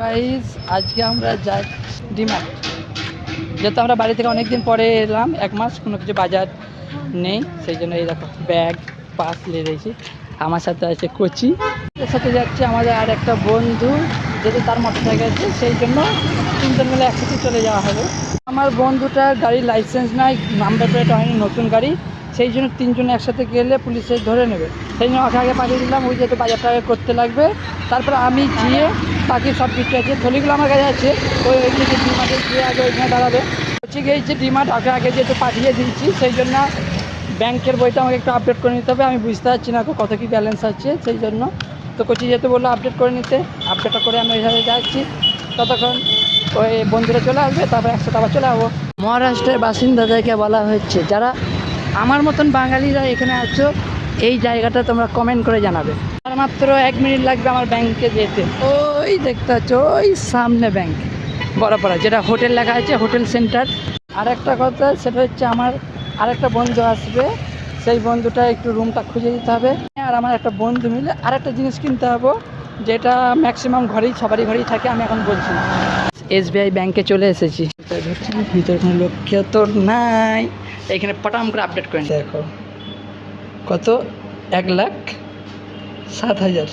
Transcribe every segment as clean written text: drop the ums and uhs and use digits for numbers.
Guys আজকে আমরা যাই ডিমার্ট। যেহেতু আমরা বাড়ি থেকে অনেক দিন পরে এলাম, 1 মাস কোনো কিছু বাজার নেই, সেই জন্য এই দেখো ব্যাগ পাস নিয়ে রয়েছি। আমার সাথে আছে কোচি, এর সাথে যাচ্ছে আমাদের আর একটা বন্ধু, যেহেতু তার মোটর সাইকেল আছে সেই জন্য 3 জন মিলে একসাথে চলে যাওয়া হবে। আমার বন্ধুটার গাড়ির লাইসেন্স নাই, নাম্বার প্লেট হয়নি, নতুন গাড়ি, সেই জন্য 3 জন একসাথে গেলে পুলিশে ধরে নেবে, সেই জন্য ওকে আগে পাঠিয়ে দিলাম। ওই যেহেতু বাজারটা আগে করতে লাগবে, তারপরে আমি গিয়ে বাকি সব কিছু আছে, থলিগুলো আমার কাছে আছে, ওইখানে ডিমার্টে গিয়ে আগে ওইখানে দাঁড়াবে। হচ্ছে গিয়েছে ডিমার্ট, ওকে আগে যেহেতু পাঠিয়ে দিয়েছি, সেই জন্য ব্যাংকের বইটা আমাকে একটু আপডেট করে নিতে হবে। আমি বুঝতে পারছি না কত কী ব্যালেন্স আছে, সেই জন্য তো কোচি যেহেতু বললো আপডেট করে নিতে, আপডেটটা করে আমি ওইভাবে যাচ্ছি। ততক্ষণ ওই বন্ধুরা চলে আসবে, তারপর একসাথে আবার চলে যাবো। মহারাষ্ট্রের বাসিন্দাদেরকে বলা হচ্ছে, যারা আমার মতন বাঙালিরা এখানে আছো, এই জায়গাটা তোমরা কমেন্ট করে জানাবে। আর মাত্র 1 মিনিট লাগবে আমার ব্যাংকে যেতে। ওই দেখতে পাচ্ছ ওই সামনে ব্যাংক বড়পাড়া, যেটা হোটেল লেখা আছে, হোটেল সেন্টার। আর একটা কথা, সেটা হচ্ছে আমার আরেকটা বন্ধু আসবে, সেই বন্ধুটা একটু রুমটা খুঁজে দিতে হবে। আর আমার একটা বন্ধু মিলে আর একটা জিনিস কিনতে হবে, যেটা ম্যাক্সিমাম ঘরেই সবারই ঘরেই থাকে, আমি এখন বলছি না। SBI ব্যাংকে চলে এসেছি, ভিতরে কোনো লোক কেউ তো নাই। এইখানে পটাম করে আপডেট করে দেখো কত, 1,07,000।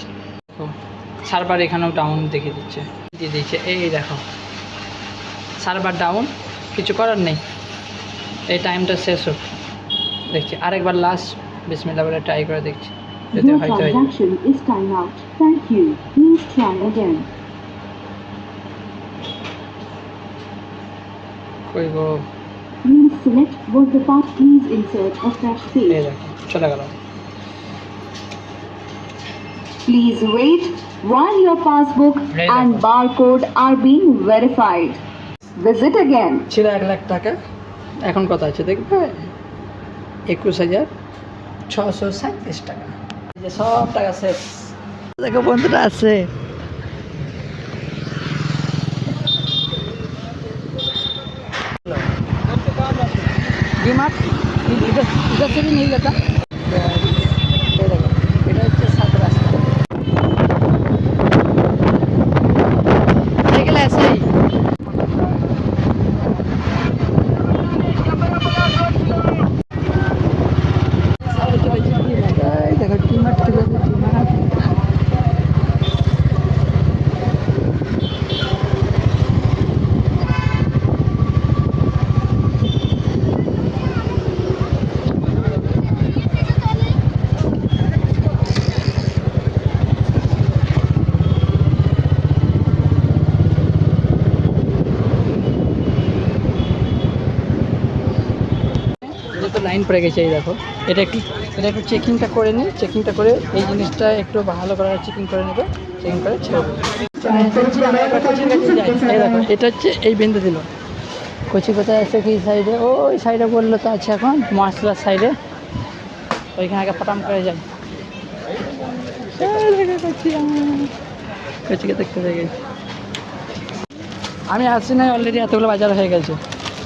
সার্ভার এখানেও ডাউন দেখিয়ে দিচ্ছে, দিয়ে দিচ্ছে, এই দেখো সার্ভার ডাউন, কিছু করার নেই, এই টাইমটা শেষ হোক। দেখছি আরেকবার লাস্ট বিসমিল্লাহ বলে ট্রাই করে দেখছি, যদি হয়তো কই গো, এই দেখো চলে গেল। Please wait while your passbook and barcode are being verified. Visit again. ছিল 1,00,000 টাকা, এখন কত আছে দেখবে, 21,637 টাকা। যে সব টাকা শেষ। দেখো বন্ধুটা আছে, ডিমার্ট इधर से भी नहीं लेता। এটা হচ্ছে 7 রাস্তা, সাইকেল আছে। দেখো ডিমার্ট থেকে ডিমার্ট, তো লাইন পড়ে গেছে। এই দেখো এটা একটু চেকিংটা করে নিই, চেকিংটা করে এই জিনিসটা একটু ভালো করে চেকিং করে নেবে, চেকিং করে ছেড়ে দেবে। এই দেখো এটা হচ্ছে এই বিন্দু দিল, কোচি কোথায় আছে, কি সাইডে, ওই সাইডে বললো তো আছে এখন মশলার সাইডে, ওইখানে আগে পটাম করে যাই। কোচিকে দেখতে পেয়ে গেছি আমি, আসছি না অলরেডি, এতগুলো বাজার হয়ে গেছে।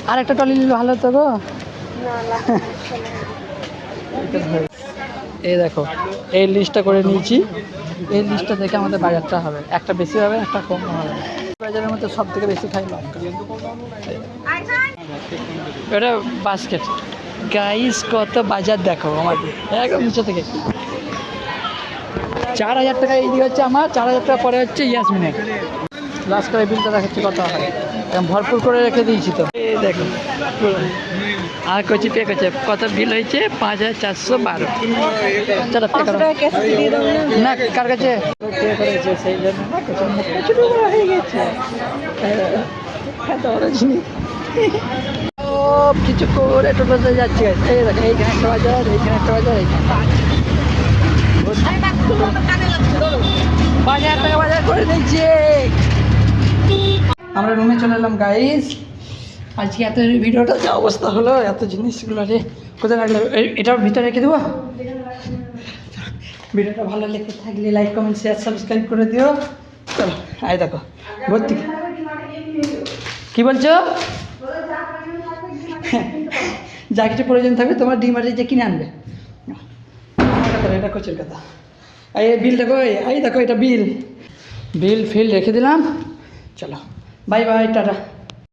আর একটা টলি নিলে ভালো হতো গো। এই দেখো এই লিস্টটা করে নিয়েছি, এই লিস্টটা দেখে আমাদের বাজারটা হবে, একটা বেশি হবে একটা কম হবে। বাজারের মধ্যে সব থেকে বেশি খাই লঙ্কা, এটা বাস্কেট। গাইস কত বাজার দেখো আমাদের একদম নিচে থেকে। 4,000 টাকা এইদিকে হচ্ছে আমার, 4,000 টাকা পরে হচ্ছে ইয়াসমিনের। লাস্ট করে বিলটা দেখাচ্ছি কত হয়, ভরপুর করে রেখে দিয়েছি তো। এই দেখো আর কচি পে করছে, কত বিল হয়েছে, 5,412। চলো পে করো না, কার কাছে পে করেছে, সেই জন্য না ছোটো হয়ে গেছে। সব কিছু করে টোটোতে যাচ্ছে। এই দেখো এইখানে একটা বাজার, এইখানে একটা বাজার, এইখানে 5,000 টাকা বাজার করে দিচ্ছে। আমরা রুমে চলে এলাম গাইস। আজকে এত ভিডিওটা যা অবস্থা হলো, এত জিনিসগুলো রে কোথায় রাখলে, এটার ভিতরে রেখে দেবো। ভিডিওটা ভালো লেগে থাকলে লাইক কমেন্ট শেয়ার সাবস্ক্রাইব করে দিও। চলো আয় দেখো ভর্তি, কী বলছো, যা কিছু প্রয়োজন থাকবে তোমার ডিমার্টে যে কিনে আনবে। এটা কোচের কথা। এই বিল দেখো, এই দেখো এটা বিল ফিল রেখে দিলাম। চলো বাই বাই টাটা।